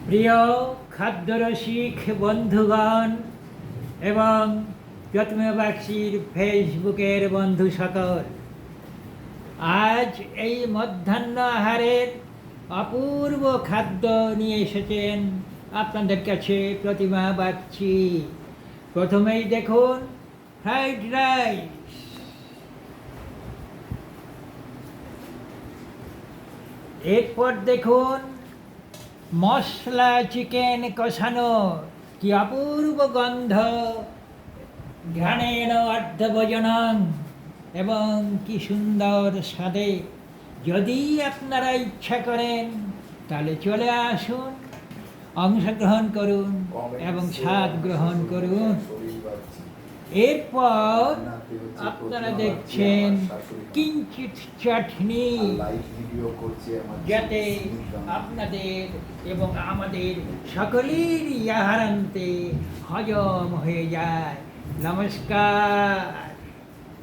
প্রিয় খাদ্যরসিক বন্ধুগণ এবং যত্নবাক্সীর ফেসবুকের বন্ধু সকল, আজ এই মধ্যাহ্ন আহারের অপূর্ব খাদ্য নিয়ে এসেছেন আপনাদের কাছে প্রতিমা বাগচি। প্রথমেই দেখুন ফ্রাইড রাইস, এরপর দেখুন মশলা চিকেন কষানো, কি অপূর্ব গন্ধ, ঘ্রাণেন অর্ধভোজনং, এবং কি সুন্দর স্বাদে। যদি আপনারা ইচ্ছা করেন তাহলে চলে আসুন, অংশগ্রহণ করুন এবং স্বাদ গ্রহণ করুন। এরপর আপনারা দেখছেন কিঞ্চিত চাটনি, যাতে আপনাদের এবং আমাদের সকলেরই আহারান্তে হজম হয়ে যায়। নমস্কার।